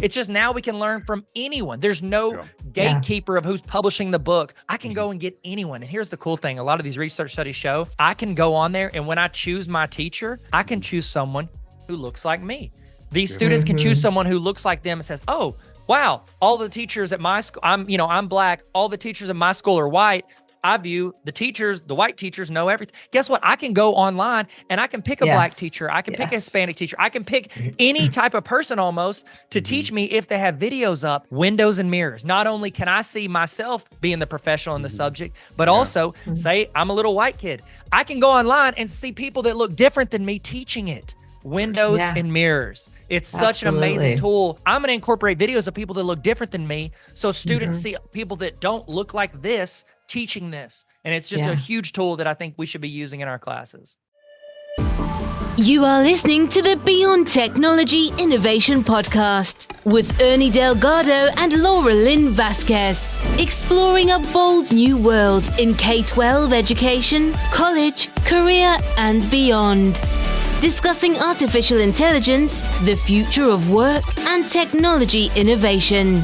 It's just now we can learn from anyone. There's no gatekeeper of who's publishing the book. I can go and get anyone. And here's the cool thing. A lot of these research studies show I can go on there, and when I choose my teacher, I can choose someone who looks like me. These students can choose someone who looks like them and says, oh, wow, all the teachers at my school, I'm black. All the teachers at my school are white. I view the white teachers know everything. Guess what? I can go online and I can pick a black teacher. I can pick a Hispanic teacher. I can pick any type of person almost to teach me if they have videos up, windows and mirrors. Not only can I see myself being the professional in the subject, but also say I'm a little white kid. I can go online and see people that look different than me teaching it. Windows and mirrors. It's such an amazing tool. I'm going to incorporate videos of people that look different than me so students see people that don't look like this teaching this. And it's just a huge tool that I think we should be using in our classes. You are listening to the Beyond Technology Innovation Podcast with Ernie Delgado and Laura Lynn Vasquez, exploring a bold new world in K-12 education, college, career, and beyond. Discussing artificial intelligence, the future of work, and technology innovation.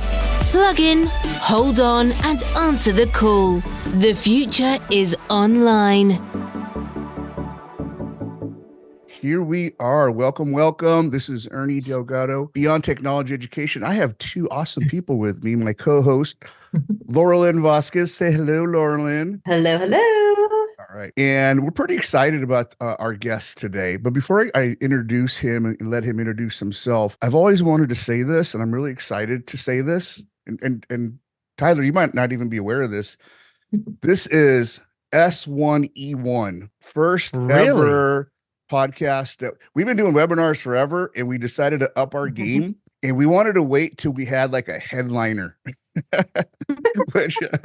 Plug in, hold on, and answer the call. The future is online. Here we are. Welcome, welcome. This is Ernie Delgado, Beyond Technology Education. I have two awesome people with me. My co-host, Laura Lynn Vasquez. Say hello, Laura Lynn. Hello, hello. All right. And we're pretty excited about our guest today. But before I introduce him and let him introduce himself, I've always wanted to say this, and I'm really excited to say this. And Tyler, you might not even be aware of this. This is S1E1, first ever podcast that we've been doing webinars forever, and we decided to up our game, and we wanted to wait till we had like a headliner.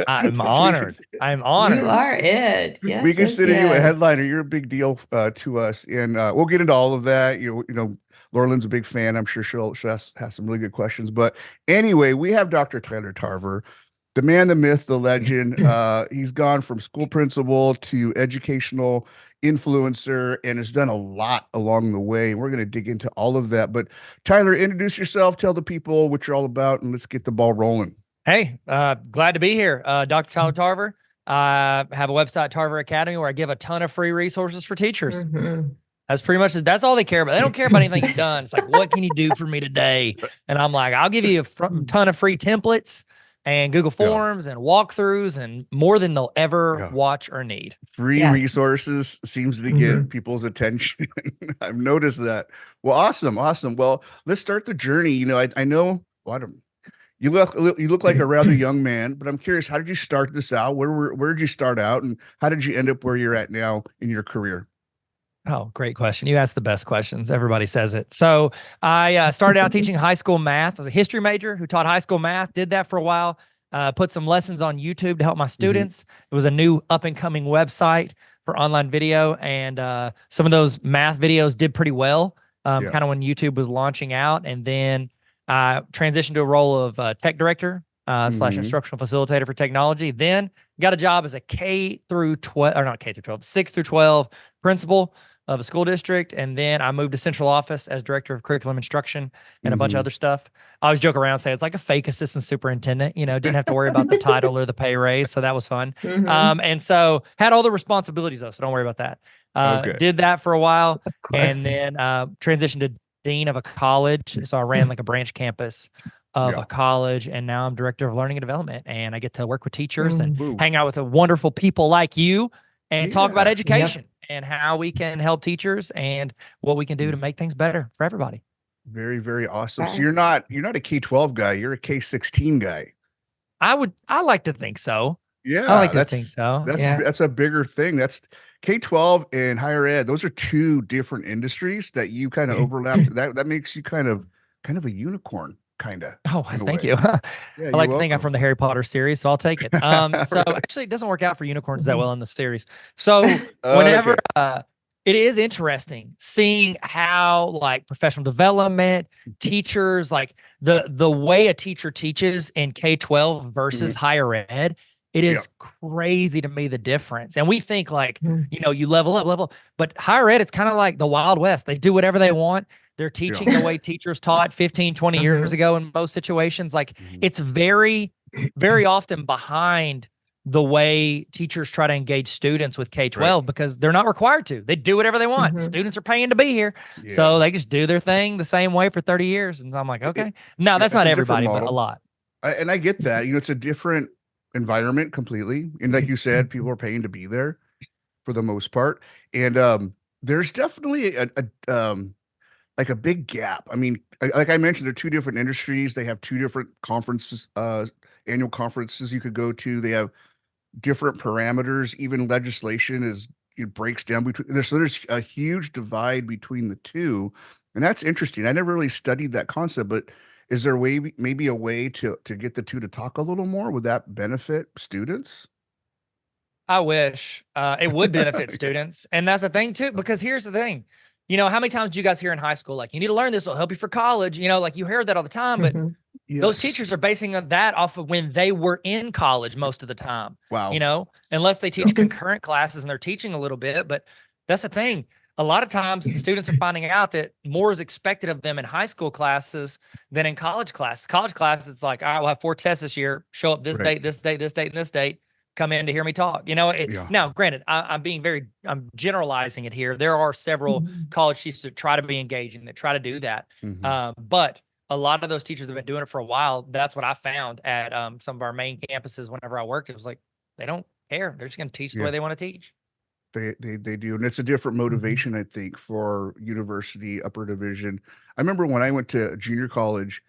I'm honored. You are it. Yes, we consider you a headliner. You're a big deal to us, and we'll get into all of that. You know, Laura Lynn's a big fan. I'm sure she'll has some really good questions. But anyway, we have Dr. Tyler Tarver, the man, the myth, the legend. He's gone from school principal to educational influencer and has done a lot along the way. We're going to dig into all of that. But Tyler, introduce yourself, tell the people what you're all about, and let's get the ball rolling. Hey, glad to be here. Dr. Tyler Tarver. I have a website, Tarver Academy, where I give a ton of free resources for teachers. That's pretty much it. That's all they care about. They don't care about anything you've done. It's like, what can you do for me today? And I'm like, I'll give you a ton of free templates and Google Forms and walkthroughs and more than they'll ever watch or need. Free resources seems to get people's attention. I've noticed that. Well, awesome. Well, let's start the journey. You know, I know you look like a rather young man, but I'm curious, how did you start this out? Where did you start out, and how did you end up where you're at now in your career? Oh, great question. You asked the best questions. Everybody says it. So I started out teaching high school math. I was a history major who taught high school math, did that for a while, put some lessons on YouTube to help my students. It was a new up and coming website for online video. And some of those math videos did pretty well, kind of when YouTube was launching out. And then I transitioned to a role of tech director slash instructional facilitator for technology. Then got a job as a K through 12, or not K through 12, 6 through 12 principal of a school district. And then I moved to central office as director of curriculum instruction and a bunch of other stuff. I always joke around, say it's like a fake assistant superintendent, didn't have to worry about the title or the pay raise. So that was fun. And so had all the responsibilities though. So don't worry about that. Did that for a while and then transitioned to dean of a college. So I ran like a branch campus of a college, and now I'm director of learning and development, and I get to work with teachers and hang out with wonderful people like you and talk about education and how we can help teachers and what we can do to make things better for everybody. Very, very awesome. So you're not a K-12 guy, you're a K-16 guy. I like to think so. Yeah, I like to think so. That's a bigger thing. That's K-12 and higher ed. Those are two different industries that you kind of overlap. That makes you kind of a unicorn, kind of. Oh, thank you. I like to think I'm from the Harry Potter series, so I'll take it. So actually, it doesn't work out for unicorns that well in the series. So whenever it is interesting seeing how like professional development, teachers, like the way a teacher teaches in K-12 versus higher ed. It is crazy to me, the difference. And we think like, you level up, but higher ed, it's kind of like the Wild West. They do whatever they want. They're teaching the way teachers taught 15, 20 years ago in most situations. Like it's very, very often behind the way teachers try to engage students with K-12 because they're not required to. They do whatever they want. Students are paying to be here. So they just do their thing the same way for 30 years. And so I'm like, okay. No, that's not everybody, but a lot. And I get that. You know, it's a different environment completely. And like you said, people are paying to be there for the most part. And there's definitely like a big gap. I mean, like I mentioned, they're two different industries. They have two different conferences, annual conferences you could go to. They have different parameters. Even legislation it breaks down between there. So there's a huge divide between the two. And that's interesting. I never really studied that concept, but is there maybe a way to get the two to talk a little more? Would that benefit students? I wish it would benefit students. And that's the thing too, because here's the thing. You know, how many times do you guys hear in high school, like, you need to learn this, it'll help you for college? You know, like you hear that all the time, but those teachers are basing that off of when they were in college most of the time. Wow. You know, unless they teach concurrent classes and they're teaching a little bit. But that's the thing. A lot of times students are finding out that more is expected of them in high school classes than in college classes. College classes, it's like, all right, we'll have 4 tests this year. Show up this date, this date, this date, and this date. Come in to hear me talk. You know, now granted, I'm generalizing it here. There are several college teachers that try to be engaging, that try to do that. But a lot of those teachers have been doing it for a while. That's what I found at some of our main campuses whenever I worked. It was like, they don't care. They're just going to teach the way they want to teach. They do. And it's a different motivation, I think, for university upper division. I remember when I went to junior college,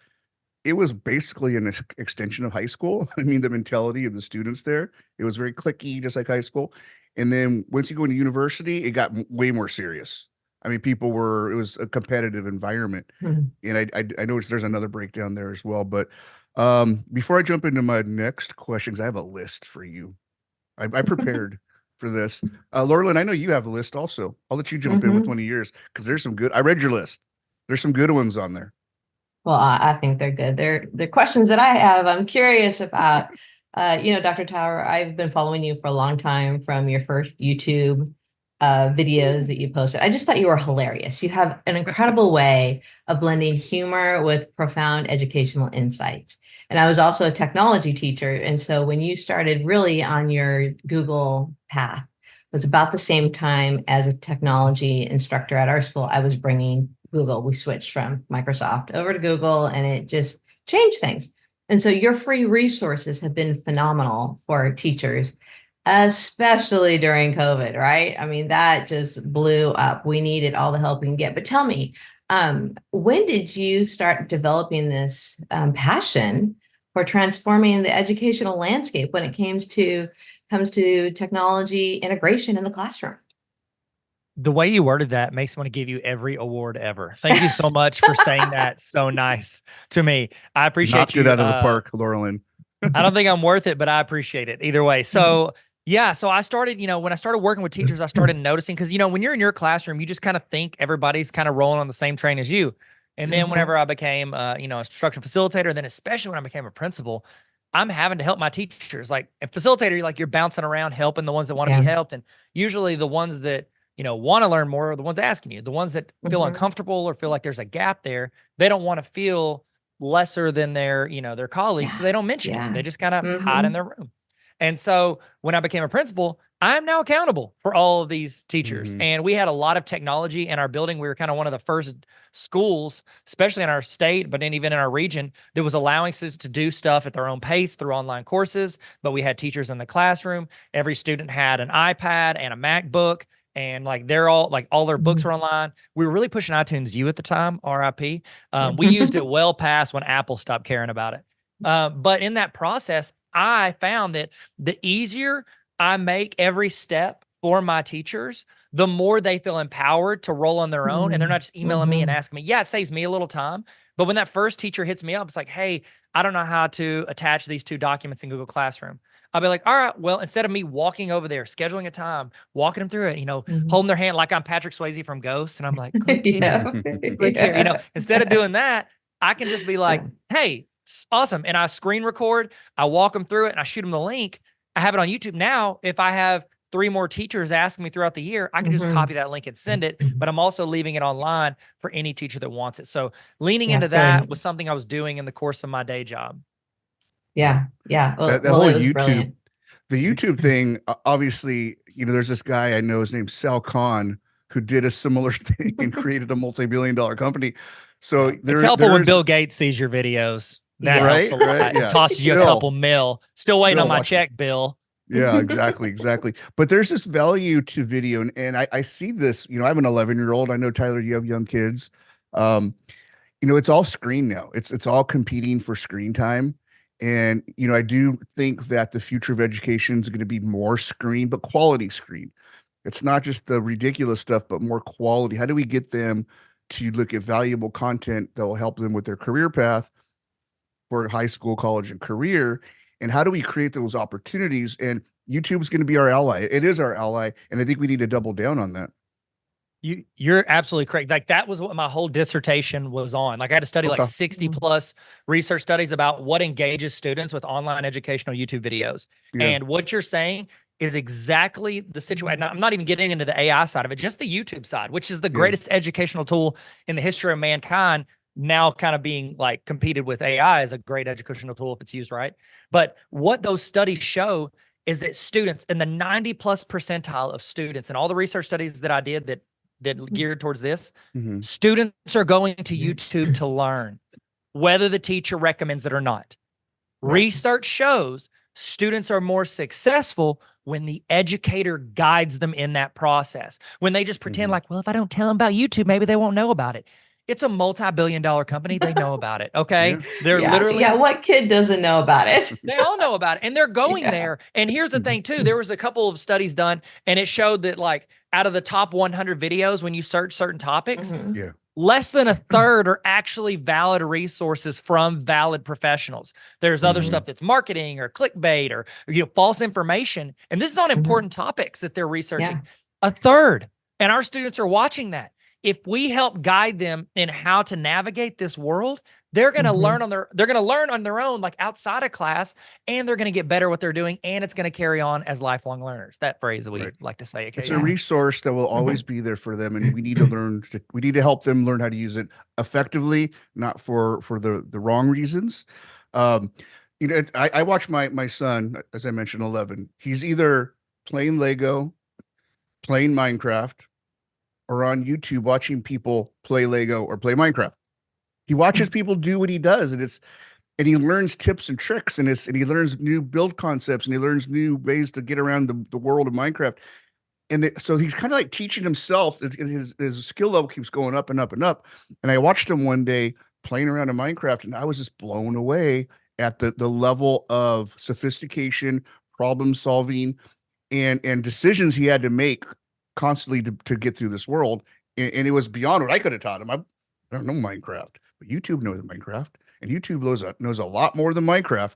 it was basically an extension of high school. I mean, the mentality of the students there, it was very cliquey, just like high school. And then once you go into university, it got way more serious. I mean, it was a competitive environment. And I noticed there's another breakdown there as well. But before I jump into my next questions, I have a list for you. I prepared for this. Laurelyn, I know you have a list also. I'll let you jump in with one of yours because there's some good, I read your list. There's some good ones on there. Well, I think they're good. They're questions that I have. I'm curious about. Dr. Tower, I've been following you for a long time from your first YouTube videos that you posted. I just thought you were hilarious. You have an incredible way of blending humor with profound educational insights. And I was also a technology teacher. And so when you started really on your Google path, it was about the same time as a technology instructor at our school. I was bringing Google. We switched from Microsoft over to Google, and it just changed things. And so your free resources have been phenomenal for teachers, especially during COVID, right? I mean, that just blew up. We needed all the help we can get. But tell me, when did you start developing this passion for transforming the educational landscape when it comes to technology integration in the classroom? The way you worded that makes me want to give you every award ever. Thank you so much for saying that so nice to me. I appreciate Knocked you. Knocked it out of the park, Laurelyn. I don't think I'm worth it, but I appreciate it either way. So so I started, when I started working with teachers, I started noticing, because, when you're in your classroom, you just kind of think everybody's kind of rolling on the same train as you. And then whenever I became, instructional facilitator, then especially when I became a principal, I'm having to help my teachers. Like a facilitator, you're bouncing around helping the ones that want to be helped. And usually the ones that, want to learn more are the ones asking you. The ones that feel uncomfortable or feel like there's a gap there, they don't want to feel lesser than their colleagues. So they don't mention it. They just kind of hide in their room. And so when I became a principal, I'm now accountable for all of these teachers. And we had a lot of technology in our building. We were kind of one of the first schools, especially in our state, but even in our region, that was allowing students to do stuff at their own pace through online courses. But we had teachers in the classroom. Every student had an iPad and a MacBook. And they're all all their books were online. We were really pushing iTunes U at the time, RIP. We used it well past when Apple stopped caring about it. But in that process, I found that the easier I make every step for my teachers, the more they feel empowered to roll on their own. And they're not just emailing me and asking me. Yeah, it saves me a little time. But when that first teacher hits me up, it's like, hey, I don't know how to attach these 2 documents in Google Classroom. I'll be like, all right, well, instead of me walking over there, scheduling a time, walking them through it, holding their hand like I'm Patrick Swayze from Ghost. And I'm like, click here, click here. Instead of doing that, I can just be like, hey, awesome. And I screen record, I walk them through it and I shoot them the link. I have it on YouTube. Now, if I have 3 more teachers ask me throughout the year, I can just Mhm. copy that link and send it, but I'm also leaving it online for any teacher that wants it. So leaning Yeah, into that good. was something I was doing in the course of my day job. Yeah, yeah. That Well, whole it was YouTube, brilliant. the YouTube thing, obviously, there's this guy I know, his name's Sal Khan, who did a similar thing and created a multi-billion-dollar company. So Yeah. It's helpful there when is, Bill Gates sees your videos. That helps Yes. a right, lot and yeah. tosses you a Bill, couple mil. Still waiting on Bill, my watch this. check, Bill. Yeah, exactly. But there's this value to video, and I see this. I have an 11-year-old. I know, Tyler, you have young kids. Um, it's all screen now. It's all competing for screen time. And I do think that the future of education is going to be more screen, but quality screen. It's not just the ridiculous stuff, but more quality. How do we get them to look at valuable content that will help them with their career path for high school, college, and career? And how do we create those opportunities? And YouTube is going to be our ally. It is our ally, and I think we need to double down on that. You're absolutely correct. Like that was what my whole dissertation was on. Like I had to study like Okay. 60 plus research studies about what engages students with online educational YouTube videos. Yeah. And what you're saying is exactly the situation. I'm not even getting into the AI side of it, just the YouTube side, which is the greatest educational tool in the history of mankind. Now kind of being like competed with AI as a great educational tool if it's used right. But what those studies show is that students in the 90 plus percentile of students and all the research studies that I did that geared towards this, Mhm. students are going to YouTube to learn, whether the teacher recommends it or not. Research shows students are more successful when the educator guides them in that process. When they just pretend like, well, if I don't tell them about YouTube, maybe they won't know about it. It's a multi-billion-dollar company. They know about it. Okay. Yeah. They're literally. Yeah. What kid doesn't know about it? They all know about it and they're going there. And here's the thing too, there was a couple of studies done and it showed that like out of the top 100 videos, when you search certain topics, Yeah. less than a third are actually valid resources from valid professionals. There's other stuff that's marketing or clickbait or false information. And this is on important topics that they're researching. A third. And our students are watching that. If we help guide them in how to navigate this world, they're going to learn on their own, like outside of class, and they're going to get better at what they're doing. And it's going to carry on as lifelong learners. That phrase that we like to say It's occasionally. a resource that will always be there for them. And we need to we need to help them learn how to use it effectively, not for the wrong reasons. I watch my son, as I mentioned, 11. He's either playing Lego, playing Minecraft, or on YouTube watching people play Lego or play Minecraft. He watches people do what he does, and he learns tips and tricks, and he learns new build concepts, and he learns new ways to get around the world of Minecraft. And so he's kind of like teaching himself. His skill level keeps going up and up and up. And I watched him one day playing around in Minecraft, and I was just blown away at the level of sophistication, problem solving, and decisions he had to make constantly to get through this world. And it was beyond what I could have taught him. I don't know Minecraft, but YouTube knows Minecraft, and YouTube knows a lot more than Minecraft.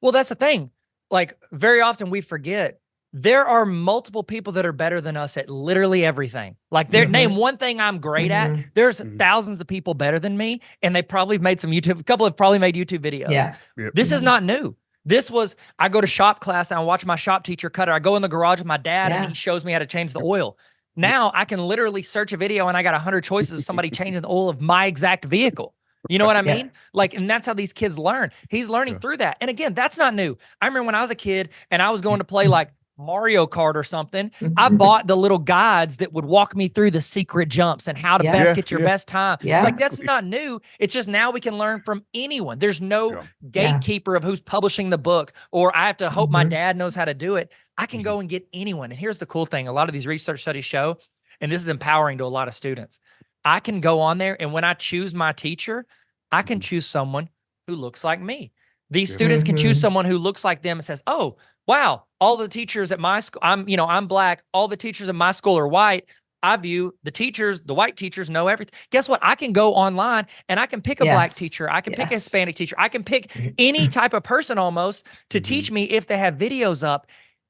Well, that's the thing. Like very often we forget there are multiple people that are better than us at literally everything. Like name one thing I'm great at. There's thousands of people better than me, and they probably made some YouTube. A couple have probably made YouTube videos. Yeah. This is not new. This was, I go to shop class and I watch my shop teacher cut it. I go in the garage with my dad and he shows me how to change the oil. Now I can literally search a video and I got 100 choices of somebody changing the oil of my exact vehicle. You know what I mean? Like, and that's how these kids learn. He's learning through that. And again, that's not new. I remember when I was a kid and I was going to play like Mario Kart or something, I bought the little guides that would walk me through the secret jumps and how to best get your best time. Like that's not new. It's just now we can learn from anyone. There's no gatekeeper of who's publishing the book, or I have to hope my dad knows how to do it. I can go and get anyone. And here's the cool thing. A lot of these research studies show, and this is empowering to a lot of students. I can go on there, and when I choose my teacher, I can choose someone who looks like me. These students can choose someone who looks like them and says, oh, wow, all the teachers at my school, I'm black. All the teachers at my school are white. I view the white teachers know everything. Guess what? I can go online and I can pick a black teacher. I can pick a Hispanic teacher. I can pick any type of person almost to teach me if they have videos up.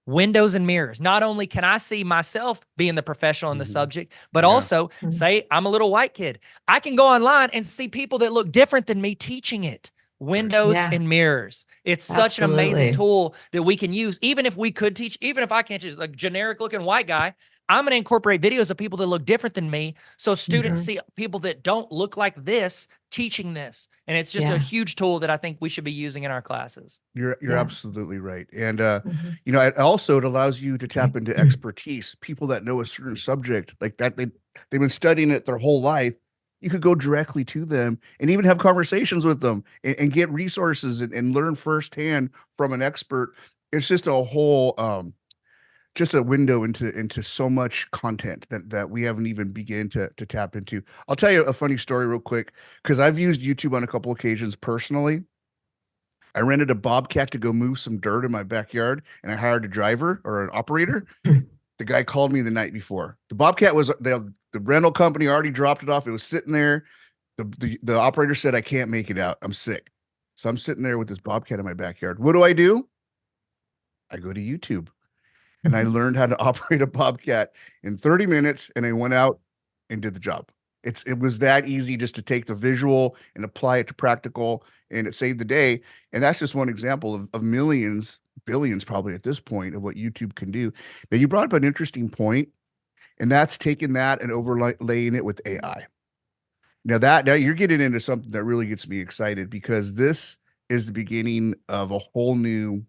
Windows and mirrors. Not only can I see myself being the professional in the subject, but also say I'm a little white kid. I can go online and see people that look different than me teaching it. windows Yeah, and mirrors. It's such an amazing absolutely. tool that we can use. Even if we could teach, even if I can't teach like generic looking white guy, I'm going to incorporate videos of people that look different than me. So students Mhm. see people that don't look like this teaching this. And it's just a Yeah, huge tool that I think we should be using in our classes. You're yeah. absolutely right. And Mhm. it also it allows you to tap into expertise, people that know a certain subject like that they've been studying it their whole life. You could go directly to them and even have conversations with them and get resources and learn firsthand from an expert. It's just a whole just a window into so much content that we haven't even begun to tap into. I'll tell you a funny story real quick because I've used YouTube on a couple occasions personally. I rented a bobcat to go move some dirt in my backyard, and I hired a driver or an operator. The guy called me the night before. The bobcat was the rental company already dropped it off. It was sitting there. The operator said, "I can't make it out. I'm sick." So I'm sitting there with this bobcat in my backyard. What do? I go to YouTube and I learned how to operate a bobcat in 30 minutes, and I went out and did the job. It was that easy just to take the visual and apply it to practical, and it saved the day. And that's just one example of millions, billions probably at this point of what YouTube can do. Now you brought up an interesting point, and that's taking that and overlaying it with AI. Now you're getting into something that really gets me excited because this is the beginning of a whole new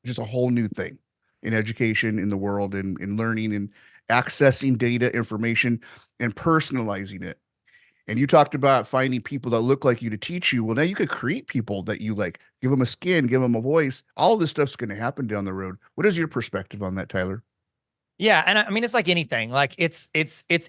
thing in education in the world and in learning and accessing data information and personalizing it. And you talked about finding people that look like you to teach you. Well, now you could create people that you like, give them a skin, give them a voice. All of this stuff's going to happen down the road. What is your perspective on that, Tyler? Yeah, and I mean it's like anything. Like it's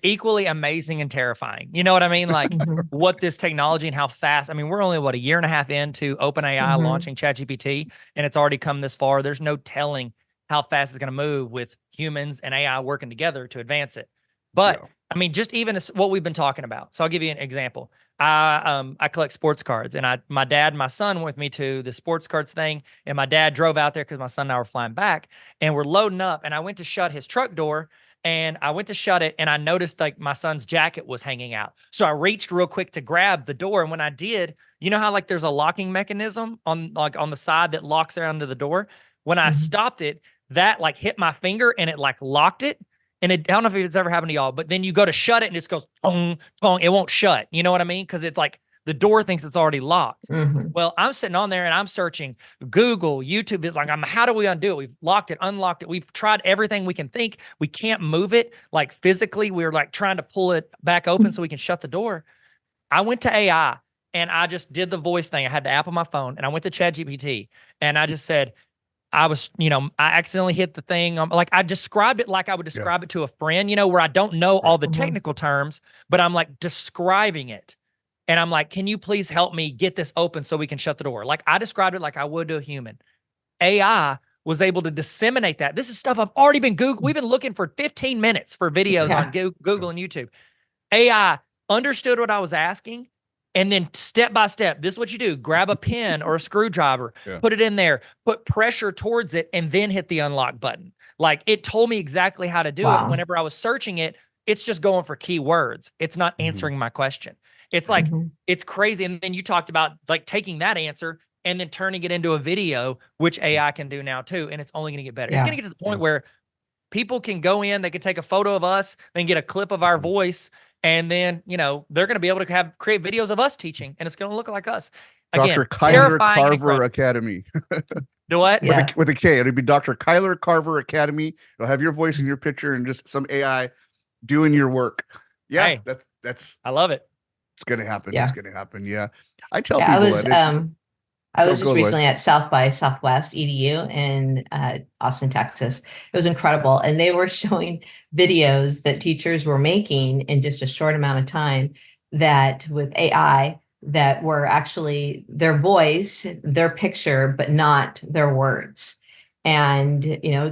equally amazing and terrifying. You know what I mean? Like Mhm. what this technology and how fast. I mean, we're only what a year and a half into OpenAI Mhm. launching ChatGPT, and it's already come this far. There's no telling how fast it's going to move with humans and AI working together to advance it. But Yeah. I mean, just even what we've been talking about. So I'll give you an example. I collect sports cards, and my dad and my son went with me to the sports cards thing, and my dad drove out there because my son and I were flying back, and we're loading up, and I went to shut his truck door, and I went to shut it, and I noticed like my son's jacket was hanging out. So I reached real quick to grab the door, and when I did, you know how like there's a locking mechanism on the side that locks around to the door. When I Mhm. stopped it, that like hit my finger and it like locked it. And I don't know if it's ever happened to y'all, but then you go to shut it and it just goes tong, tong. It won't shut. You know what I mean? Because it's like the door thinks it's already locked. Mhm. Well, I'm sitting on there and I'm searching Google, YouTube. It's like, how do we undo it? We've locked it, unlocked it. We've tried everything we can think. We can't move it like physically. We're like trying to pull it back open so we can shut the door. I went to AI and I just did the voice thing. I had the app on my phone and I went to ChatGPT and I just said, I accidentally hit the thing. Like I described it like I would Yeah. describe it to a friend, where I don't know Right. all the Mhm. technical terms, but I'm like describing it. And I'm like, can you please help me get this open so we can shut the door? Like I described it like I would to a human. AI was able to disseminate that. This is stuff I've already been Google. We've been looking for 15 minutes for videos on Yeah. Google and YouTube. AI understood what I was asking. And then step by step, this is what you do. Grab a pen or a screwdriver, Yeah. put it in there, put pressure towards it, and then hit the unlock button. Like it told me exactly how to do it. Wow. Whenever I was searching it, it's just going for keywords. It's not Mhm. answering my question. It's Right. like, Mhm. it's crazy. And then you talked about like taking that answer and then turning it into a video, which AI can do now too. And it's only going to get better. It's going Yeah. to get to the Yeah. point where people can go in, they can take a photo of us, then get a clip of our Mhm. voice, and then, they're going to be able to create videos of us teaching, and it's going to look like us. Again, Dr. Kyler terrifying and Carver incredible. Academy. Do what? with a Yes. with a K. It'll be Dr. Kyler Carver Academy. It'll have your voice in your picture and just some AI doing your work. Yeah, Hey, that's I love it. it's gonna happen. It's Yeah. gonna happen. Yeah. I tell Yeah. people that I go was just go away. recently at South by Southwest EDU in Austin, Texas. It was incredible. And they were showing videos that teachers were making in just a short amount of time that with AI that were actually their voice, their picture, but not their words. And,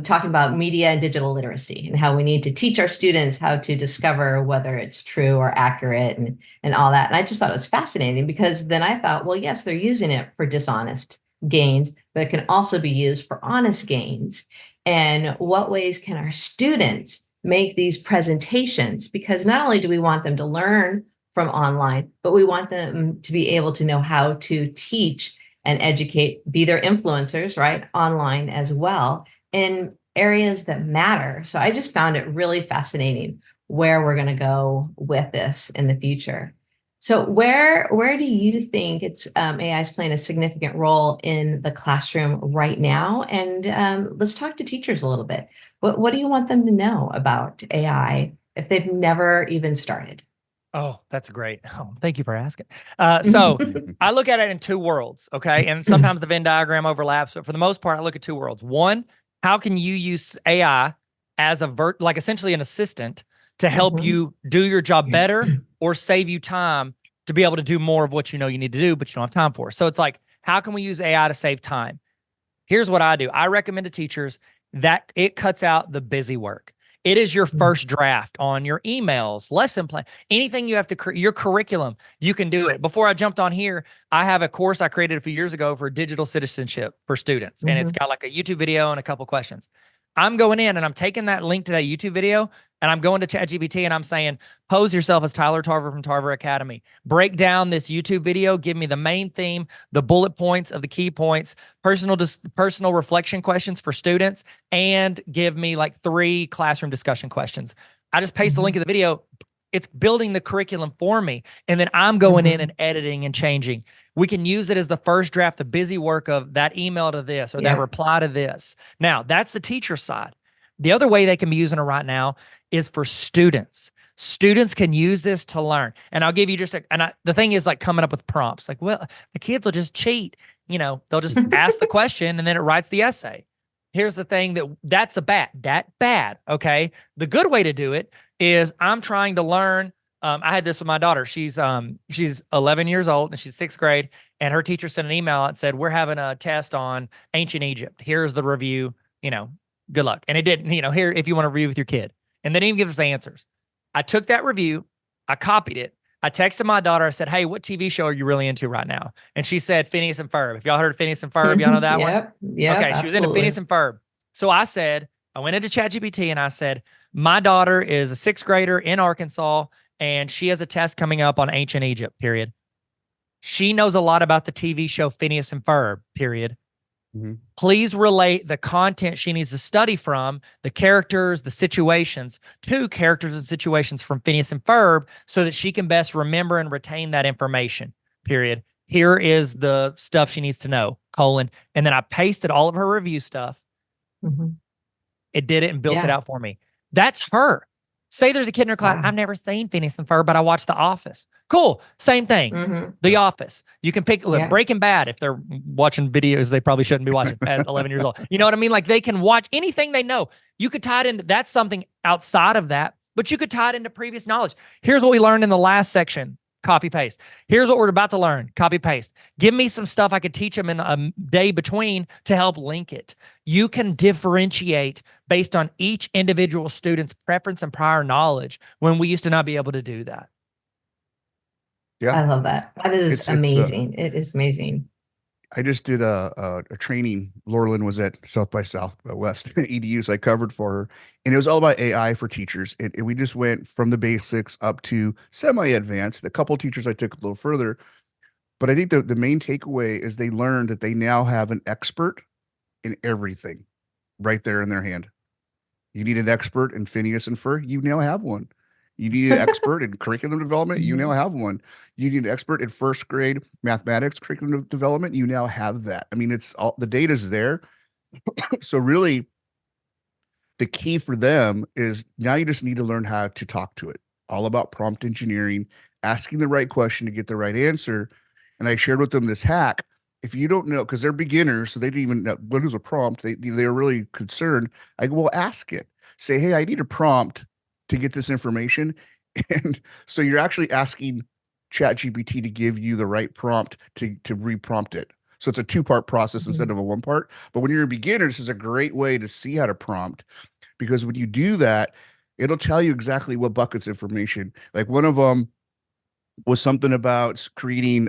talking about media and digital literacy and how we need to teach our students how to discover whether it's true or accurate and all that. And I just thought it was fascinating because then I thought, well, yes, they're using it for dishonest gains, but it can also be used for honest gains. And what ways can our students make these presentations? Because not only do we want them to learn from online, but we want them to be able to know how to teach and educate, be their influencers, right, online as well, in areas that matter. So I just found it really fascinating where we're going to go with this in the future. So where do you think it's AI is playing a significant role in the classroom right now? And let's talk to teachers a little bit. What do you want them to know about AI if they've never even started? Oh, that's great. Oh, thank you for asking. So I look at it in two worlds, okay? And sometimes the Venn diagram overlaps, but for the most part, I look at two worlds. One, how can you use AI as like essentially an assistant to help Mhm. you do your job better or save you time to be able to do more of what you know you need to do, but you don't have time for. So it's like, how can we use AI to save time? Here's what I do. I recommend to teachers that it cuts out the busy work. It is your first draft on your emails, lesson plan, anything you have to your curriculum, you can do it. Before I jumped on here, I have a course I created a few years ago for digital citizenship for students. And it's Mhm. got like a YouTube video and a couple questions. I'm going in and I'm taking that link to that YouTube video and I'm going to ChatGPT and I'm saying, pose yourself as Tyler Tarver from Tarver Academy. Break down this YouTube video. Give me the main theme, the bullet points of the key points, personal reflection questions for students, and give me like 3 classroom discussion questions. I just paste the link of the video. It's building the curriculum for me. And then I'm going in and editing and changing. We can use it as the first draft, the busy work of that email to this or that reply to this. Now, that's the teacher side. The other way they can be using it right now is for students. Students can use this to learn. And I'll give you just the thing is like coming up with prompts. Like, well, the kids will just cheat. You know, they'll just ask the question and then it writes the essay. Here's the thing that's bad. Okay. The good way to do it is I'm trying to learn. I had this with my daughter. She's 11 years old and she's 6th grade. And her teacher sent an email and said, we're having a test on ancient Egypt. Here's the review, good luck. And it didn't, here, if you want to review with your kid. And they didn't even give us the answers. I took that review, I copied it. I texted my daughter. I said, hey, what TV show are you really into right now? And she said, Phineas and Ferb. If y'all heard of Phineas and Ferb, y'all know that one? Yep, Okay, she was into Phineas absolutely. and Ferb. So I went into ChatGPT and I said, my daughter is a 6th grader in Arkansas and she has a test coming up on ancient Egypt, period. She knows a lot about the TV show Phineas and Ferb, period. Please relate the content she needs to study from, the characters, the situations, to characters and situations from Phineas and Ferb so that she can best remember and retain that information, period. Here is the stuff she needs to know, colon. And then I pasted all of her review stuff. It did it and built it out for me. That's her. Say there's a kid in her class, I've never seen Phineas and Ferb, but I watched The Office. Cool. Same thing. The Office. You can pick Breaking Bad. If they're watching videos they probably shouldn't be watching at 11 years old. You know what I mean? Like they can watch anything they know. You could tie it into, that's something outside of that, but you could tie it into previous knowledge. Here's what we learned in the last section. Copy paste. Here's what we're about to learn. Copy paste. Give me some stuff I could teach them in a day between to help link it. You can differentiate based on each individual student's preference and prior knowledge when we used to not be able to do that. Yeah. I love that. That is amazing. It is amazing. I just did a training. Laura Lynn was at South by Southwest EDU, so I covered for her, and it was all about AI for teachers. We just went from the basics up to semi-advanced. A couple of teachers I took a little further, but I think the main takeaway is they learned that they now have an expert in everything right there in their hand. You need an expert in Phineas and Ferb, you now have one. You need an expert in curriculum development, you now have one. You need an expert in 1st grade mathematics curriculum development, you now have that. I mean, it's all the data's there. So really, the key for them is now you just need to learn how to talk to it. All about prompt engineering, asking the right question to get the right answer. And I shared with them this hack. If you don't know, because they're beginners, so they didn't even know what is a prompt. They were really concerned. I go, well, ask it. Say, hey, I need a prompt to get this information. And so you're actually asking ChatGPT to give you the right prompt to reprompt it. So it's a 2-part process instead of a 1-part. But when you're a beginner, this is a great way to see how to prompt, because when you do that, it'll tell you exactly what buckets information. Like one of them was something about creating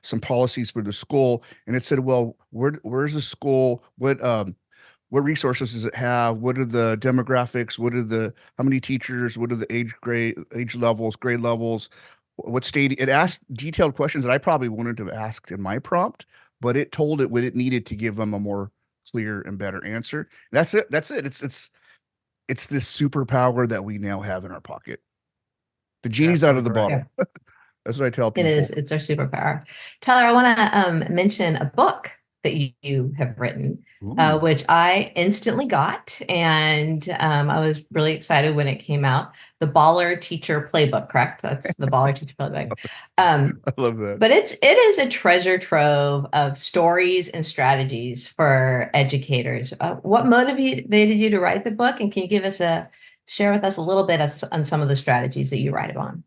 some policies for the school, and it said, well, where's the school? What resources does it have? What are the demographics? How many teachers? What are the age levels, grade levels? what state it asked detailed questions that I probably wouldn't have asked in my prompt, but it told it what it needed to give them a more clear and better answer. That's it. That's it. It's this superpower that we now have in our pocket. The genie's out of the Absolutely correct. bottle. That's what I tell It people. is. It's our superpower. Tyler, I want to mention a book that you have written, Ooh. which I instantly got, and I was really excited when it came out. The Baller Teacher Playbook, correct? That's the Baller Teacher Playbook. I love that. But it is a treasure trove of stories and strategies for educators. What motivated you to write the book, and can you share with us a little bit on some of the strategies that you write on?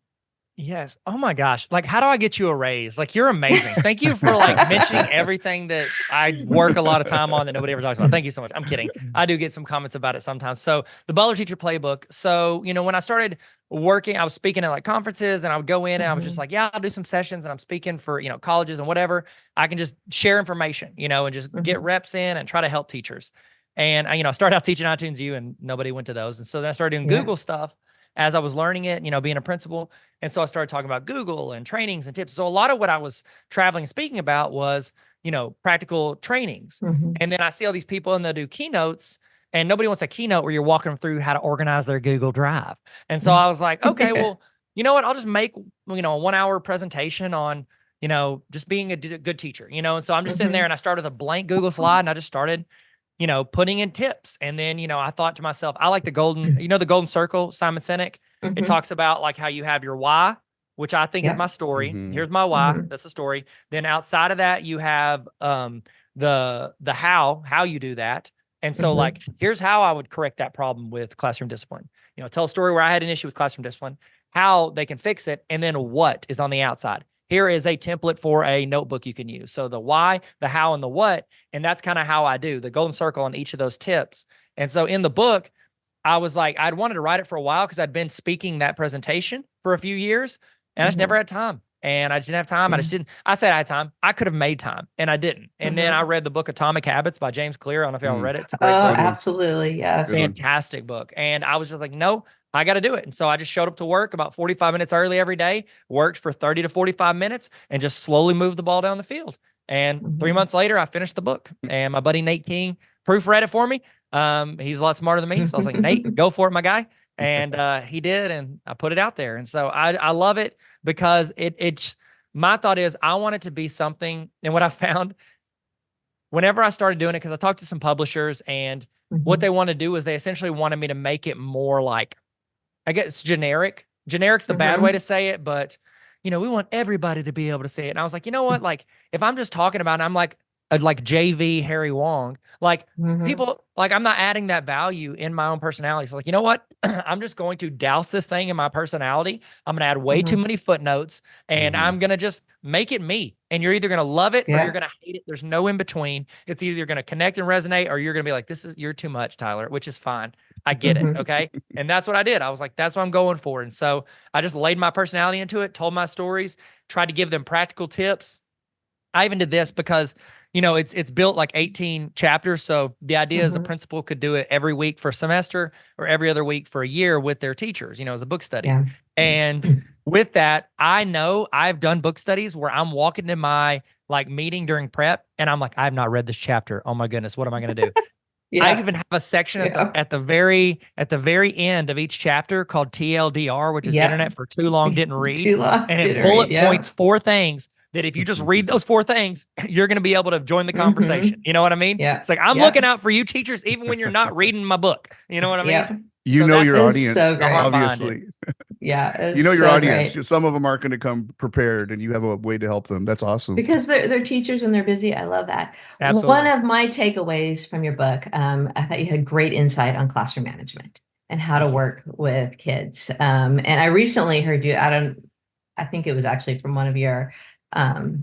Yes. Oh my gosh. Like, how do I get you a raise? Like, you're amazing. Thank you for like mentioning everything that I work a lot of time on that nobody ever talks about. Thank you so much. I'm kidding. I do get some comments about it sometimes. So the Baller Teacher Playbook. So, when I started working, I was speaking at like conferences, and I would go in and I was just like, yeah, I'll do some sessions, and I'm speaking for, colleges and whatever. I can just share information, and just get reps in and try to help teachers. And I started out teaching iTunes U, and nobody went to those. And so then I started doing Google stuff as I was learning it, being a principal. And so I started talking about Google and trainings and tips. So a lot of what I was traveling and speaking about was, practical trainings. And then I see all these people and they'll do keynotes, and nobody wants a keynote where you're walking them through how to organize their Google Drive. And so I was like, okay, well, you know what? I'll just make, a 1 hour presentation on, just being a good teacher, and so I'm just sitting there, and I started with a blank Google slide, and I just started, putting in tips. And then, I thought to myself, I like the golden circle, Simon Sinek. It talks about like how you have your why, which I think is my story. Here's my why. That's the story. Then outside of that, you have the how you do that. And so like, here's how I would correct that problem with classroom discipline. Tell a story where I had an issue with classroom discipline, how they can fix it, and then what is on the outside. Here is a template for a notebook you can use. So the why, the how, and the what. And that's kind of how I do the golden circle on each of those tips. And so in the book, I was like, I'd wanted to write it for a while because I'd been speaking that presentation for a few years, and I just never had time. And I just didn't have time. I said I had time. I could have made time, and I didn't. And then I read the book Atomic Habits by James Clear. I don't know if y'all read it. It's a great book. Absolutely. Yes. Fantastic book. And I was just like, no, I got to do it. And so I just showed up to work about 45 minutes early every day, worked for 30 to 45 minutes, and just slowly moved the ball down the field. And 3 months later, I finished the book, and my buddy Nate King proofread it for me. He's a lot smarter than me. So I was like, Nate, go for it, my guy. And he did, and I put it out there. And so I love it because it's my thought is I want it to be something. And what I found whenever I started doing it, because I talked to some publishers, and what they want to do is they essentially wanted me to make it more like, I guess, generic. Generic's the bad way to say it, but we want everybody to be able to say it. And I was like, you know what? Like, if I'm just talking about it, I'm like JV Harry Wong, like people, like I'm not adding that value in my own personality. So like, you know what? I'm just going to douse this thing in my personality. I'm going to add way too many footnotes, and I'm going to just make it me. And you're either going to love it or you're going to hate it. There's no in between. It's either going to connect and resonate, or you're going to be like, you're too much, Tyler, which is fine. I get it. Okay. And that's what I did. I was like, that's what I'm going for. And so I just laid my personality into it, told my stories, tried to give them practical tips. I even did this because, it's built like 18 chapters. So the idea is a principal could do it every week for a semester or every other week for a year with their teachers, as a book study. Yeah. And with that, I know I've done book studies where I'm walking in my like meeting during prep, and I'm like, I have not read this chapter. Oh my goodness, what am I going to do? I even have a section at the very end of each chapter called TLDR, which is Internet for Too Long Didn't Read. And it bullet points 4 things that if you just read those 4 things, you're going to be able to join the conversation. You know what I mean? Yeah. It's like, I'm looking out for you teachers, even when you're not reading my book. You know what I mean? You know your audience, so obviously. Yeah. You know your audience. Great. Some of them aren't going to come prepared, and you have a way to help them. That's awesome. Because they're teachers and they're busy. I love that. Absolutely. One of my takeaways from your book, I thought you had great insight on classroom management and how to work with kids. And I recently heard you, I think it was actually from one of your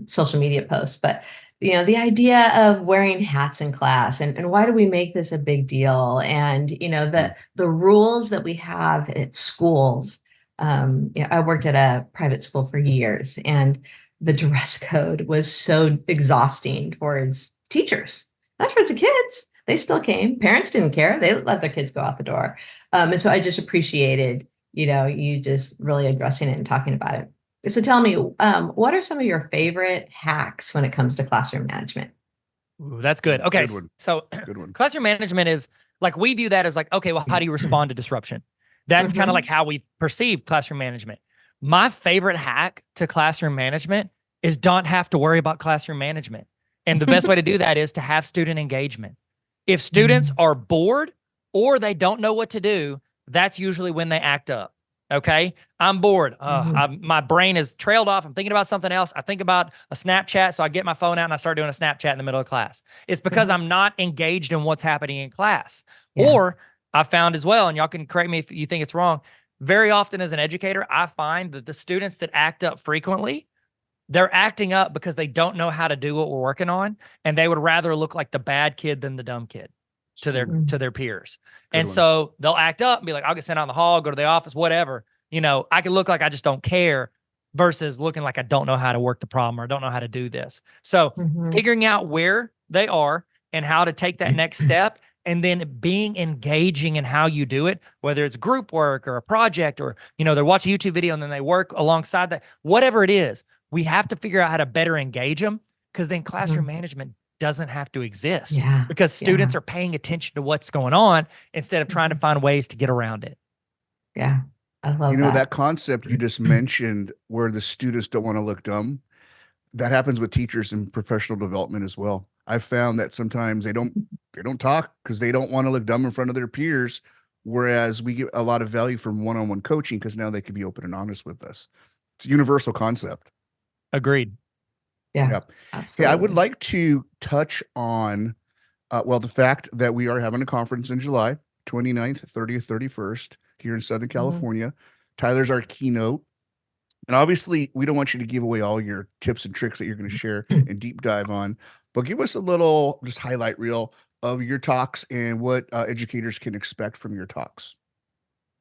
social media posts, but the idea of wearing hats in class, and why do we make this a big deal? And, the rules that we have at schools. I worked at a private school for years, and the dress code was so exhausting towards teachers. Not towards the kids. They still came. Parents didn't care. They let their kids go out the door. And so I just appreciated, you just really addressing it and talking about it. So tell me, what are some of your favorite hacks when it comes to classroom management? Ooh, that's good. Okay. Good one. So Good one. classroom management is like, we view that as like, okay, well, how do you respond to disruption? That's kind of like how we perceive classroom management. My favorite hack to classroom management is don't have to worry about classroom management. And the best way to do that is to have student engagement. If students are bored or they don't know what to do, that's usually when they act up. Okay. I'm bored. My brain is trailed off. I'm thinking about something else. I think about a Snapchat. So I get my phone out and I start doing a Snapchat in the middle of class. It's because I'm not engaged in what's happening in class. Yeah. Or I found as well, and y'all can correct me if you think it's wrong, very often as an educator, I find that the students that act up frequently, they're acting up because they don't know how to do what we're working on. And they would rather look like the bad kid than the dumb kid to their peers. Good And one. so they'll act up and be like, I'll get sent out in the hall, go to the office, whatever. You know, I can look like I just don't care versus looking like I don't know how to work the problem or don't know how to do this. So figuring out where they are and how to take that next step, and then being engaging in how you do it, whether it's group work or a project, or, you know, they watch a YouTube video and then they work alongside that, whatever it is, we have to figure out how to better engage them, because then classroom management doesn't have to exist, because students are paying attention to what's going on instead of trying to find ways to get around it. Yeah. I love that concept you just mentioned where the students don't want to look dumb, that happens with teachers in professional development as well. I've found that sometimes they don't talk because they don't want to look dumb in front of their peers, whereas we get a lot of value from one-on-one coaching because now they can be open and honest with us. It's a universal concept. Agreed. Yeah. Absolutely. Hey, I would like to touch on the fact that we are having a conference in July 29th, 30th, 31st here in Southern California. Tyler's our keynote. And obviously, we don't want you to give away all your tips and tricks that you're going to share and deep dive on, but give us a little just highlight reel of your talks and what educators can expect from your talks.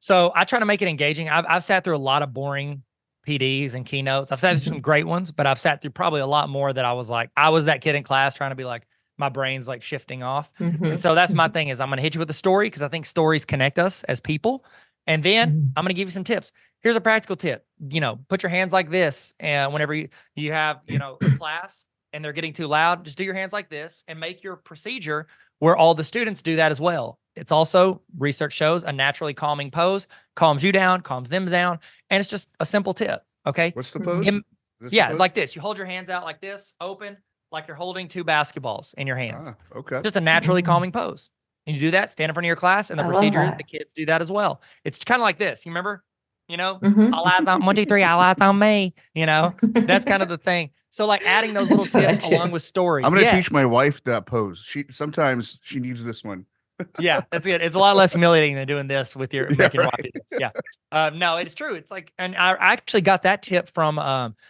So I try to make it engaging. I've sat through a lot of boring PDs and keynotes. I've sat through some great ones, but I've sat through probably a lot more that I was like, I was that kid in class trying to be like, my brain's like shifting off. And so that's my thing, is I'm going to hit you with a story, because I think stories connect us as people. And then I'm going to give you some tips. Here's a practical tip. You know, put your hands like this. And whenever you have, you know, a class and they're getting too loud, just do your hands like this and make your procedure where all the students do that as well. It's also, research shows, a naturally calming pose calms you down, calms them down. And it's just a simple tip. Okay. What's the pose? Like this. You hold your hands out like this, open, like you're holding two basketballs in your hands. Okay. Just a naturally calming pose. And you do that, stand in front of your class, and the procedure is the kids do that as well. It's kind of like this. You remember? You know, all eyes on 1, 2, 3, all eyes on me. You know, that's kind of the thing. So like adding those little tips along with stories. I'm going to teach my wife that pose. Sometimes she needs this one. Yeah, that's good. It's a lot less humiliating than doing this with your making wife do this. Yeah. No, it's true. It's like, and I actually got that tip from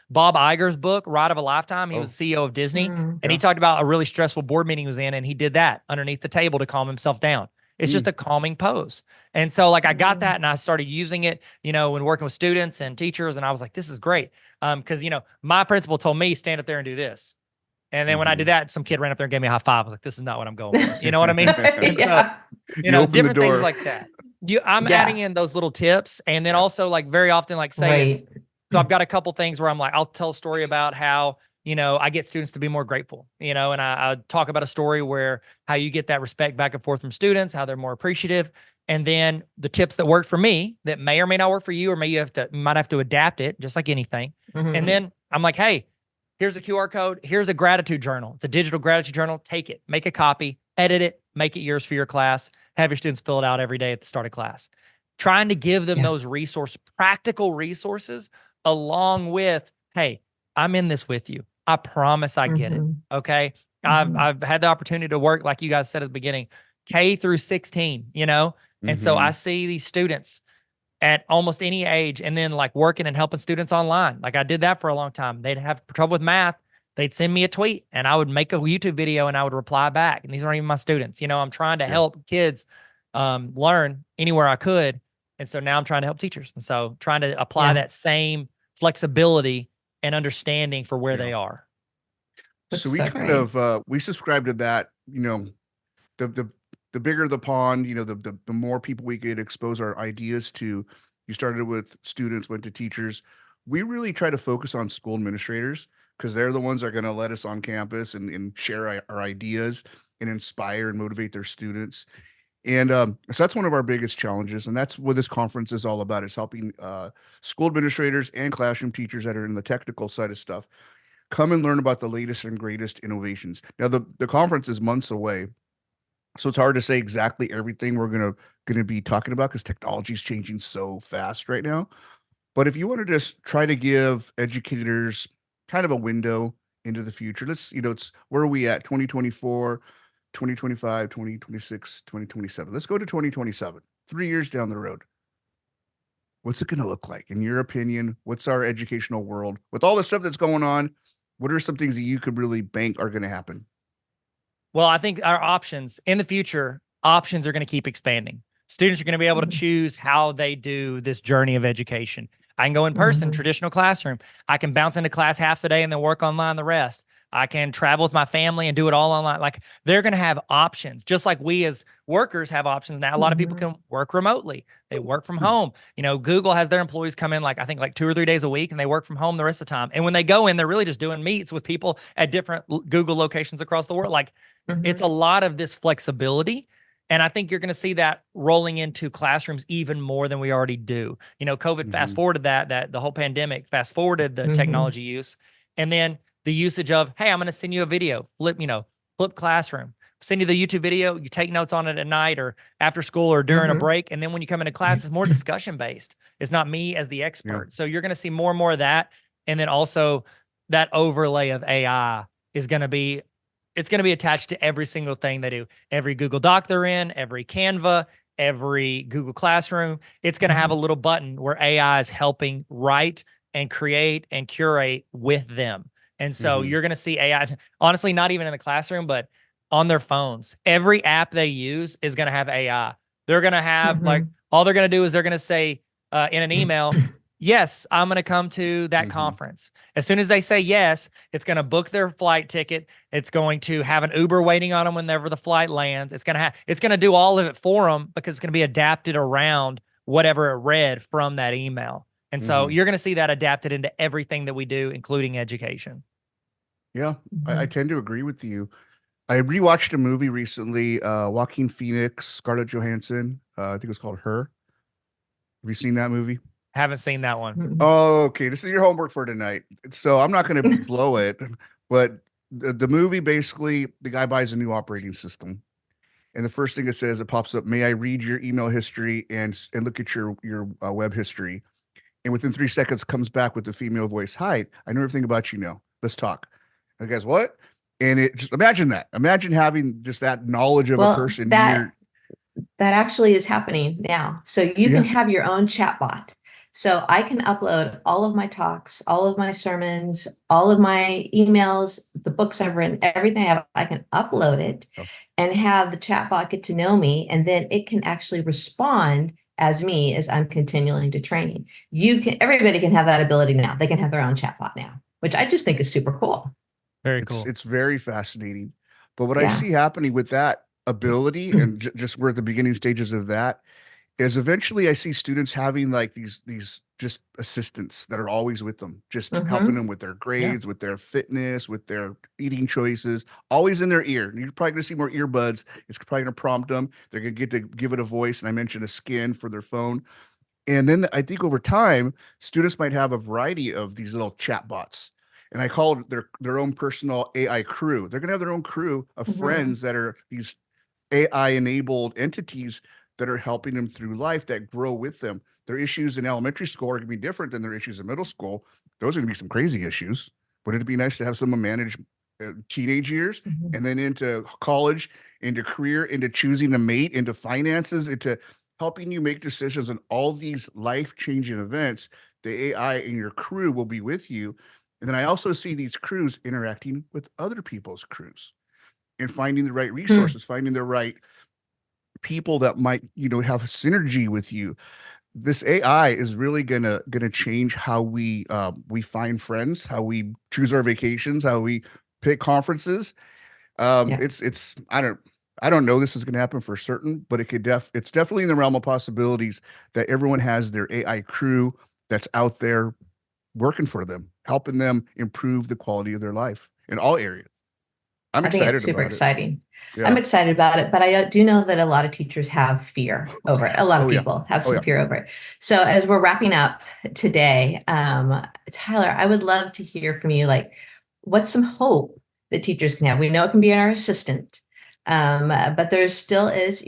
Bob Iger's book, Ride of a Lifetime. He was CEO of Disney, and he talked about a really stressful board meeting he was in, and he did that underneath the table to calm himself down. It's just a calming pose. And so like I got that and I started using it, you know, when working with students and teachers, and I was like, this is great. Because, you know, my principal told me, stand up there and do this. And then when I did that, some kid ran up there and gave me a high five. I was like, this is not what I'm going for. You know what I mean? Yeah. So, you know, different things like that. I'm adding in those little tips. And then also like very often, like say it's, so I've got a couple things where I'm like, I'll tell a story about how, you know, I get students to be more grateful, you know, and I talk about a story where how you get that respect back and forth from students, how they're more appreciative. And then the tips that work for me that may or may not work for you, or you might have to adapt it, just like anything. And then I'm like, hey, here's a QR code. Here's a gratitude journal. It's a digital gratitude journal. Take it, make a copy, edit it, make it yours for your class. Have your students fill it out every day at the start of class. Trying to give them those practical resources, along with, hey, I'm in this with you. I promise I get it. Okay. I've had the opportunity to work, like you guys said at the beginning, K through 16, you know? And so I see these students at almost any age, and then like working and helping students online. Like I did that for a long time. They'd have trouble with math. They'd send me a tweet and I would make a YouTube video and I would reply back. And these aren't even my students. You know, I'm trying to help kids learn anywhere I could. And so now I'm trying to help teachers. And so trying to apply that same flexibility and understanding for where they are. So we kind of, we subscribe to that, you know, the bigger the pond, you know, the more people we could expose our ideas to. You started with students, went to teachers. we really try to focus on school administrators because they're the ones that are going to let us on campus and share our ideas and inspire and motivate their students. And so that's one of our biggest challenges. And that's what this conference is all about, is helping school administrators and classroom teachers that are in the technical side of stuff come and learn about the latest and greatest innovations. Now, the conference is months away, so it's hard to say exactly everything we're gonna be talking about because technology is changing so fast right now. But if you want to just try to give educators kind of a window into the future, it's where are we at? 2024, 2025, 2026, 2027. Let's go to 2027, 3 years down the road. What's it going to look like in your opinion? What's our educational world with all the stuff that's going on? What are some things that you could really bank are going to happen? Well, I think our options in the future, options are going to keep expanding. Students are going to be able to choose how they do this journey of education. I can go in person, traditional classroom. I can bounce into class half the day and then work online the rest. I can travel with my family and do it all online. Like, they're going to have options, just like we as workers have options now. A lot of people can work remotely. They work from home. You know, Google has their employees come in, like, I think like 2 or 3 days a week, and they work from home the rest of the time. And when they go in, they're really just doing meets with people at different Google locations across the world. Like, it's a lot of this flexibility. And I think you're going to see that rolling into classrooms even more than we already do. You know, COVID fast forwarded that the whole pandemic fast forwarded the technology use. And then the usage of, hey, I'm going to send you a video, flip classroom, send you the YouTube video. You take notes on it at night or after school or during a break. And then when you come into class, it's more discussion based. It's not me as the expert. Yeah. So you're going to see more and more of that. And then also that overlay of AI is going to be, it's going to be attached to every single thing they do. Every Google Doc they're in, every Canva, every Google Classroom. It's going to have a little button where AI is helping write and create and curate with them. And so you're going to see AI, honestly, not even in the classroom, but on their phones. Every app they use is going to have AI. They're going to have like, all they're going to do is they're going to say in an email, yes, I'm going to come to that conference. As soon as they say yes, it's going to book their flight ticket. It's going to have an Uber waiting on them whenever the flight lands. It's going to do all of it for them because it's going to be adapted around whatever it read from that email. And so you're going to see that adapted into everything that we do, including education. Yeah, I tend to agree with you. I rewatched a movie recently, Joaquin Phoenix, Scarlett Johansson. I think it was called Her. Have you seen that movie? Haven't seen that one. Oh, okay. This is your homework for tonight. So I'm not going to blow it, but the movie, basically, the guy buys a new operating system. And the first thing it says, it pops up, may I read your email history and look at your web history? And within 3 seconds comes back with the female voice. Hi, I know everything about you now. Let's talk. And the guy's, what? And it just imagine that. Imagine having just that knowledge of a person. That actually is happening now. So you can have your own chatbot. So I can upload all of my talks, all of my sermons, all of my emails, the books I've written, everything I have. I can upload it and have the chatbot get to know me. And then it can actually respond as me as I'm continuing to training. Everybody can have that ability now. They can have their own chatbot now, which I just think is super cool. Very cool. It's very fascinating. But what I see happening with that ability, and just we're at the beginning stages of that, is eventually I see students having like these just assistants that are always with them, just helping them with their grades, with their fitness, with their eating choices, always in their ear. You're probably going to see more earbuds. It's probably going to prompt them. They're going to get to give it a voice. And I mentioned a skin for their phone. And then I think over time, students might have a variety of these little chat bots. And I call it their own personal AI crew. They're going to have their own crew of friends that are these AI-enabled entities that are helping them through life, that grow with them. Their issues in elementary school are going to be different than their issues in middle school. Those are going to be some crazy issues. Wouldn't it be nice to have someone manage teenage years and then into college, into career, into choosing a mate, into finances, into helping you make decisions on all these life-changing events? The AI and your crew will be with you. And then I also see these crews interacting with other people's crews and finding the right resources, finding the right people that might, have synergy with you. This AI is really gonna change how we find friends, how we choose our vacations, how we pick conferences. It's I don't know this is gonna happen for certain, but it's definitely in the realm of possibilities that everyone has their AI crew that's out there working for them, helping them improve the quality of their life in all areas. I'm I think it's excited super about it. exciting. I'm Yeah. excited about it, but I do know that a lot of teachers have fear over it. A lot of Oh yeah. people have Oh some yeah. fear over it. So as we're wrapping up today, Tyler, I would love to hear from you. Like, what's some hope that teachers can have? We know it can be our assistant, but there still is,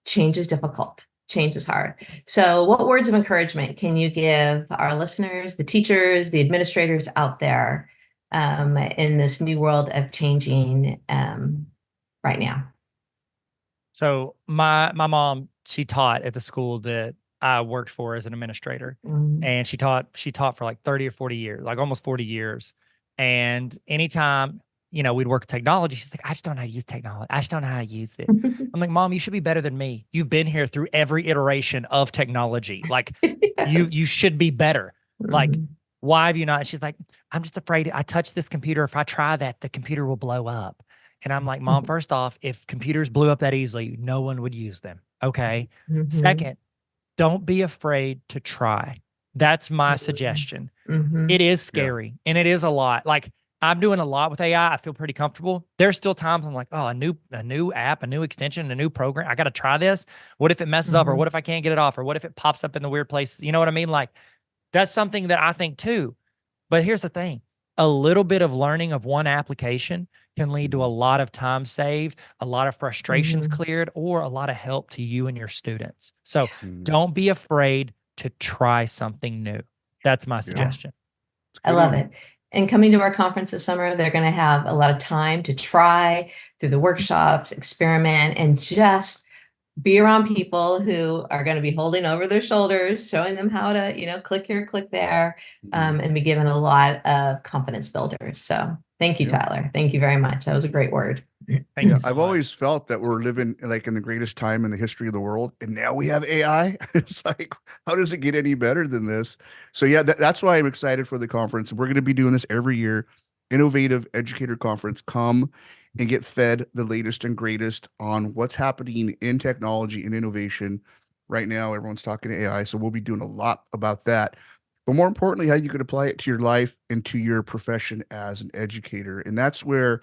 change is difficult. Change is hard. So what words of encouragement can you give our listeners, the teachers, the administrators out there in this new world of changing right now? So my mom, she taught at the school that I worked for as an administrator. Mm. And she taught for like 30 or 40 years, like almost 40 years. And anytime, we'd work with technology, she's like, I just don't know how to use technology. I just don't know how to use it. I'm like, Mom, you should be better than me. You've been here through every iteration of technology. Like you Yes. should be better. Like, Mhm. why have you not? And she's like, I'm just afraid I touch this computer. If I try that, the computer will blow up. And I'm like, Mom, first off, if computers blew up that easily, no one would use them. Okay. Mhm. Second, don't be afraid to try. That's my suggestion. It Mhm. is Yeah. scary and it is a lot. Like I'm doing a lot with AI. I feel pretty comfortable. There's still times I'm like, oh, a new app, a new extension, a new program. I got to try this. What if it messes up, or Mhm. what if I can't get it off, or what if it pops up in the weird places? You know what I mean? Like that's something that I think too. But here's the thing. A little bit of learning of one application can lead to a lot of time saved, a lot of frustrations Mhm. cleared, or a lot of help to you and your students. So Mhm. don't be afraid to try something new. That's my Yeah. suggestion. It's a I good love one. it. And coming to our conference this summer, they're going to have a lot of time to try through the workshops, experiment, and just be around people who are going to be holding over their shoulders, showing them how to, click here, click there, Mhm. and be given a lot of confidence builders. So thank you, Yeah. Tyler. Thank you very much. That was a great word. Thank Yeah, you so I've much. always felt that we're living like in the greatest time in the history of the world, and now we have AI. It's like, how does it get any better than this? So yeah, that's why I'm excited for the conference. We're going to be doing this every year. Innovative Educator Conference. Come and get fed the latest and greatest on what's happening in technology and innovation. Right now, everyone's talking AI, so we'll be doing a lot about that. But more importantly, how you could apply it to your life and to your profession as an educator. And that's where,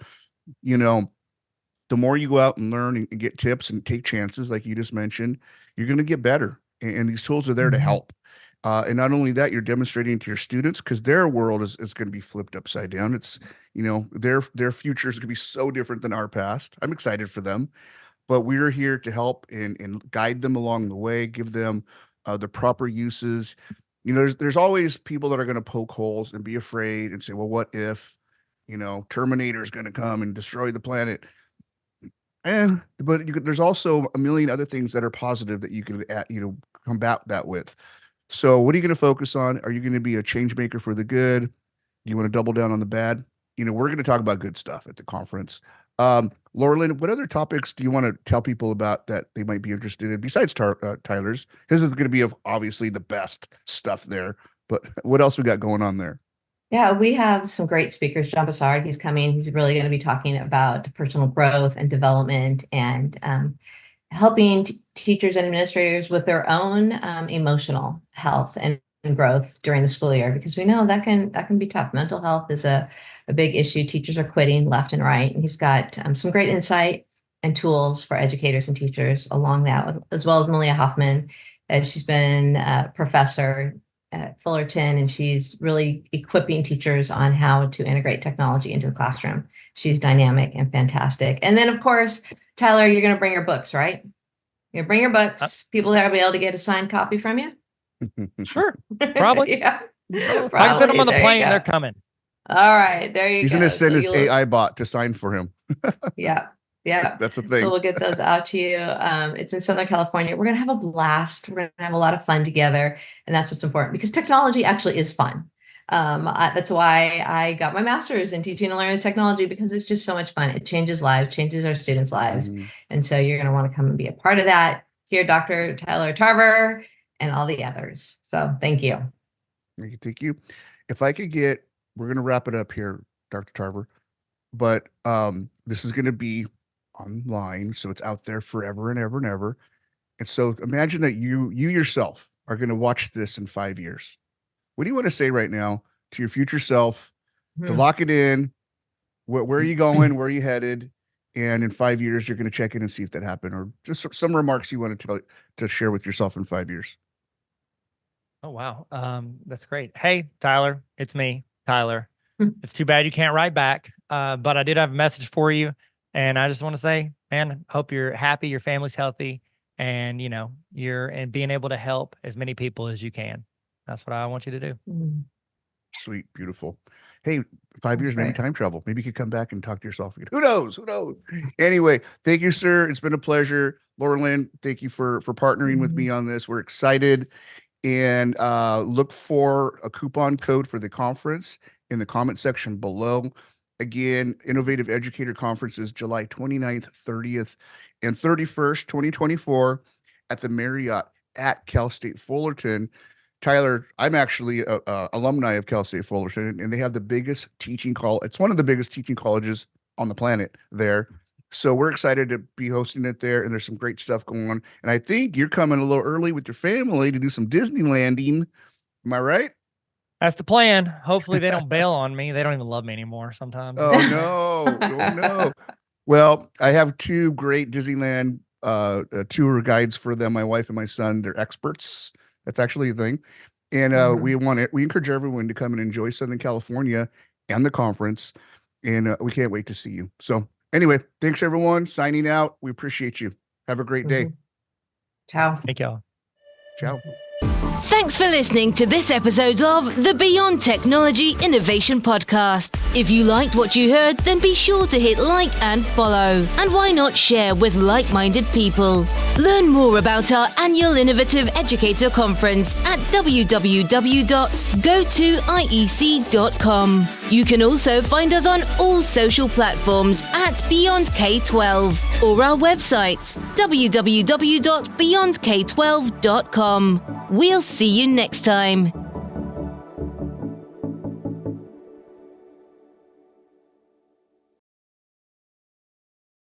you know, the more you go out and learn and get tips and take chances, like you just mentioned, you're going to get better. And these tools are there to Mhm. help. And not only that, you're demonstrating to your students because their world is going to be flipped upside down. It's, their future is going to be so different than our past. I'm excited for them, but we're here to help and guide them along the way, give them the proper uses. There's always people that are going to poke holes and be afraid and say, well, what if, Terminator is going to come and destroy the planet? But there's also a million other things that are positive that you can, combat that with. So, what are you going to focus on? Are you going to be a change maker for the good? Do you want to double down on the bad? We're going to talk about good stuff at the conference. Laurelyn, what other topics do you want to tell people about that they might be interested in besides Tyler's? His is going to be obviously the best stuff there. But what else we got going on there? Yeah, we have some great speakers. John Bassard, he's coming. He's really going to be talking about personal growth and development and helping teachers and administrators with their own emotional health and growth during the school year, because we know that can be tough. Mental health is a big issue. Teachers are quitting left and right, and he's got some great insight and tools for educators and teachers along that, as well as Malia Hoffman. She's been a professor at Fullerton, and she's really equipping teachers on how to integrate technology into the classroom. She's dynamic and fantastic. And then, of course, Tyler, you're going to bring your books, right? You bring your Uh, books. People that will be able to get a signed copy from you. sure. Probably. Yeah, Oh, If I can fit them probably. on the There you plane, they're go. coming. All right, there you He's going to go. So send his you look, AI bot to sign for him. yeah, yeah. That's a So thing. we'll get those out to you. It's in Southern California. We're gonna have a blast. We're gonna have a lot of fun together, and that's what's important because technology actually is fun. That's why I got my master's in teaching and learning technology, because it's just so much fun. It changes lives, changes our students' lives, Mhm. and so you're gonna want to come and be a part of that. Here, Dr. Tyler Tarver and all the others. So thank you. Thank you. If I could get, we're going to wrap it up here, Dr. Tarver, but this is going to be online, so it's out there forever and ever and ever. And so imagine that you yourself are going to watch this in 5 years. What do you want to say right now to your future self to Hmm. lock it in. Where are you going? Where are you headed? And in 5 years, you're going to check in and see if that happened, or just some remarks you want to share with yourself in 5 years. Oh, wow. That's great. Hey, Tyler, it's me, Tyler. It's too bad you can't write back, but I did have a message for you. And I just want to say, man, hope you're happy, your family's healthy, and, and being able to help as many people as you can. That's what I want you to do. Mm, Sweet, beautiful. Hey, 5 That's years, maybe great. time travel. Maybe you could come back and talk to yourself again. Who knows? Who knows? Anyway, thank you, sir. It's been a pleasure. Laura Lynn, thank you for partnering with me on this. We're excited, and look for a coupon code for the conference in the comment section below. Again, Innovative Educator Conference is July 29th, 30th, and 31st, 2024 at the Marriott at Cal State Fullerton. Tyler, I'm actually a alumni of Cal State Fullerton, and they have the biggest teaching college. It's one of the biggest teaching colleges on the planet there. So we're excited to be hosting it there, and there's some great stuff going on. And I think you're coming a little early with your family to do some Disneylanding. Am I right? That's the plan. Hopefully they don't bail on me. They don't even love me anymore sometimes. Oh no. Oh no. Well, I have two great Disneyland tour guides for them, my wife and my son. They're experts. That's actually a thing. And we encourage everyone to come and enjoy Southern California and the conference. And we can't wait to see you. So anyway, thanks everyone. Signing out. We appreciate you. Have a great day. Ciao. Thank y'all. Ciao. Thanks for listening to this episode of the Beyond Technology Innovation Podcast. If you liked what you heard, then be sure to hit like and follow. And why not share with like-minded people? Learn more about our annual Innovative Educator Conference at www.gotoiec.com. You can also find us on all social platforms at Beyond K12 or our website www.beyondk12.com. We'll see you next time.